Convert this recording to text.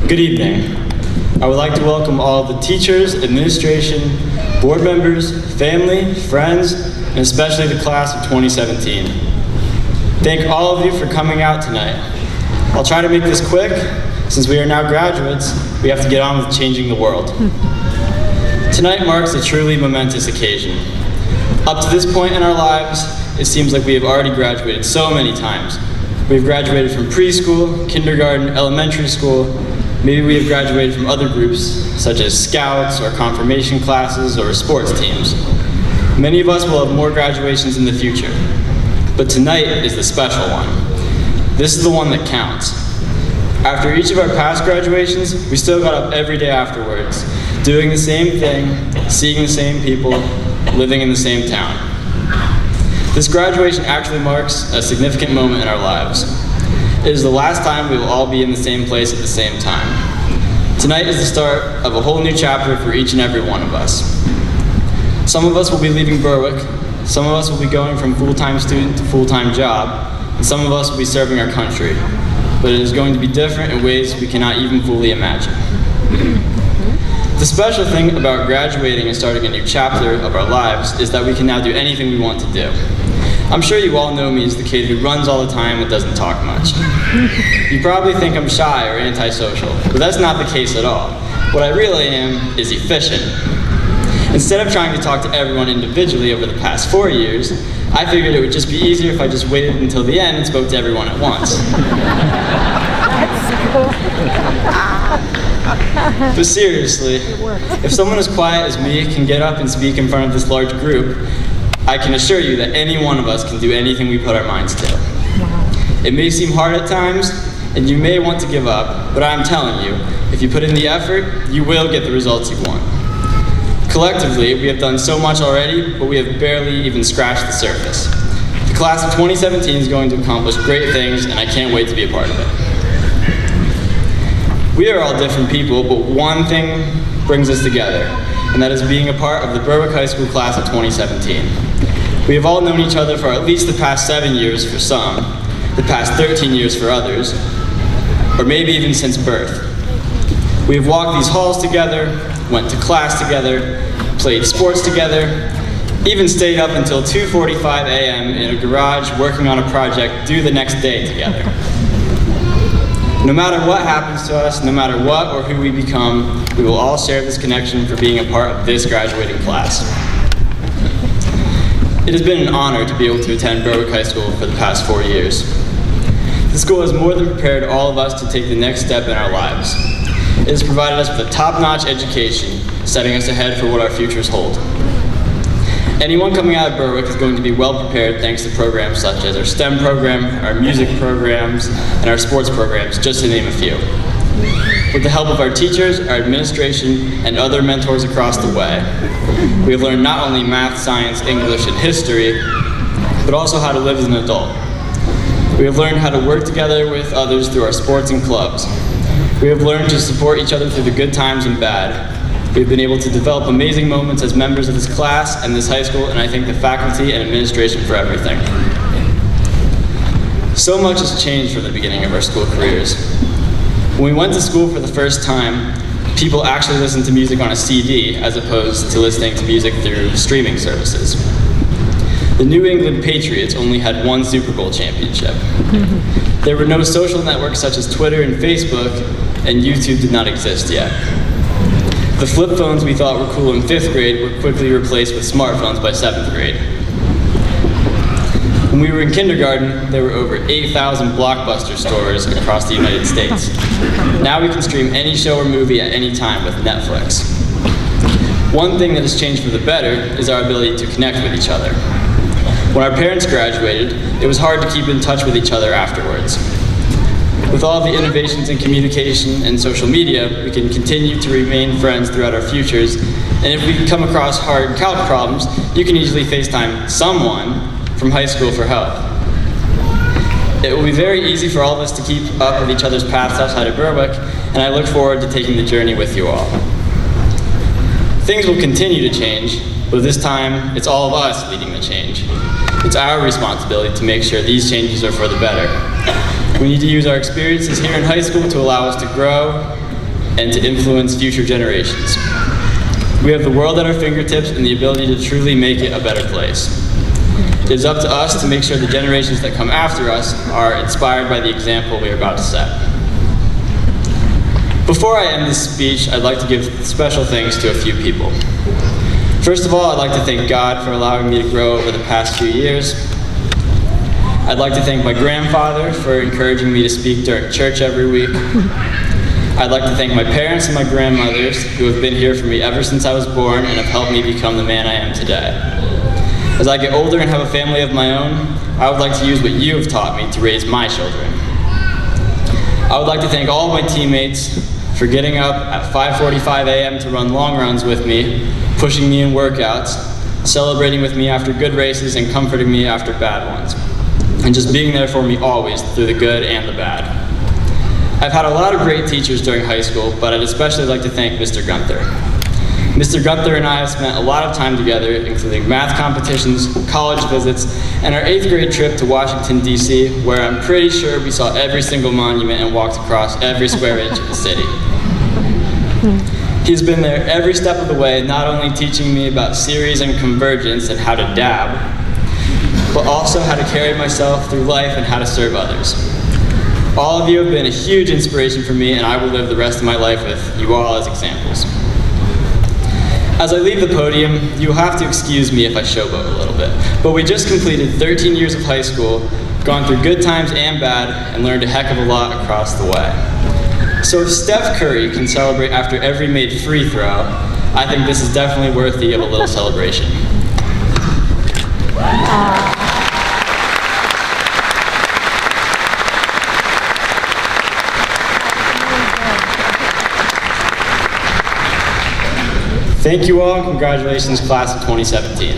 Good evening. I would like to welcome all the teachers, administration, board members, family, friends, and especially the class of 2017. Thank all of you for coming out tonight. I'll try to make this quick. Since we are now graduates, we have to get on with changing the world. Tonight marks a truly momentous occasion. Up to this point in our lives, it seems like we have already graduated so many times. We've graduated from preschool, kindergarten, elementary school. Maybe we have graduated from other groups, such as scouts or confirmation classes or sports teams. Many of us will have more graduations in the future, but tonight is the special one. This is the one that counts. After each of our past graduations, we still got up every day afterwards, doing the same thing, seeing the same people, living in the same town. This graduation actually marks a significant moment in our lives. It is the last time we will all be in the same place at the same time. Tonight is the start of a whole new chapter for each and every one of us. Some of us will be leaving Berwick, some of us will be going from full-time student to full-time job, and some of us will be serving our country. But it is going to be different in ways we cannot even fully imagine. The special thing about graduating and starting a new chapter of our lives is that we can now do anything we want to do. I'm sure you all know me as the kid who runs all the time and doesn't talk much. You probably think I'm shy or antisocial, but that's not the case at all. What I really am is efficient. Instead of trying to talk to everyone individually over the past 4 years, I figured it would just be easier if I just waited until the end and spoke to everyone at once. But seriously, if someone as quiet as me can get up and speak in front of this large group, I can assure you that any one of us can do anything we put our minds to. It may seem hard at times, and you may want to give up, but I'm telling you, if you put in the effort, you will get the results you want. Collectively, we have done so much already, but we have barely even scratched the surface. The class of 2017 is going to accomplish great things, and I can't wait to be a part of it. We are all different people, but one thing brings us together, and that is being a part of the Berwick High School class of 2017. We have all known each other for at least the past 7 years for some, the past 13 years for others, or maybe even since birth. We have walked these halls together, went to class together, played sports together, even stayed up until 2:45 a.m. in a garage working on a project due the next day together. No matter what happens to us, no matter what or who we become, we will all share this connection for being a part of this graduating class. It has been an honor to be able to attend Berwick High School for the past 4 years. The school has more than prepared all of us to take the next step in our lives. It has provided us with a top-notch education, setting us ahead for what our futures hold. Anyone coming out of Berwick is going to be well prepared thanks to programs such as our STEM program, our music programs, and our sports programs, just to name a few. With the help of our teachers, our administration, and other mentors across the way, we have learned not only math, science, English, and history, but also how to live as an adult. We have learned how to work together with others through our sports and clubs. We have learned to support each other through the good times and bad. We've been able to develop amazing moments as members of this class and this high school, and I thank the faculty and administration for everything. So much has changed from the beginning of our school careers. When we went to school for the first time, people actually listened to music on a CD as opposed to listening to music through streaming services. The New England Patriots only had one Super Bowl championship. There were no social networks such as Twitter and Facebook, and YouTube did not exist yet. The flip phones we thought were cool in 5th grade were quickly replaced with smartphones by 7th grade. When we were in kindergarten, there were over 8,000 Blockbuster stores across the United States. Now we can stream any show or movie at any time with Netflix. One thing that has changed for the better is our ability to connect with each other. When our parents graduated, it was hard to keep in touch with each other afterwards. With all the innovations in communication and social media, we can continue to remain friends throughout our futures, and if we come across hard calc problems, you can easily FaceTime someone from high school for help. It will be very easy for all of us to keep up with each other's paths outside of Berwick, and I look forward to taking the journey with you all. Things will continue to change, but this time, it's all of us leading the change. It's our responsibility to make sure these changes are for the better. We need to use our experiences here in high school to allow us to grow, and to influence future generations. We have the world at our fingertips and the ability to truly make it a better place. It is up to us to make sure the generations that come after us are inspired by the example we are about to set. Before I end this speech, I'd like to give special thanks to a few people. First of all, I'd like to thank God for allowing me to grow over the past few years. I'd like to thank my grandfather for encouraging me to speak during church every week. I'd like to thank my parents and my grandmothers who have been here for me ever since I was born and have helped me become the man I am today. As I get older and have a family of my own, I would like to use what you have taught me to raise my children. I would like to thank all of my teammates for getting up at 5:45 a.m. to run long runs with me, pushing me in workouts, celebrating with me after good races, and comforting me after bad ones, and just being there for me always through the good and the bad. I've had a lot of great teachers during high school, but I'd especially like to thank Mr. Gunther. Mr. Gunther and I have spent a lot of time together, including math competitions, college visits, and our 8th grade trip to Washington, D.C., where I'm pretty sure we saw every single monument and walked across every square inch of the city. He's been there every step of the way, not only teaching me about series and convergence and how to dab, but also how to carry myself through life and how to serve others. All of you have been a huge inspiration for me, and I will live the rest of my life with you all as examples. As I leave the podium, you'll have to excuse me if I showboat a little bit, but we just completed 13 years of high school, gone through good times and bad, and learned a heck of a lot across the way. So if Steph Curry can celebrate after every made free throw, I think this is definitely worthy of a little celebration. Thank you all, and congratulations, class of 2017.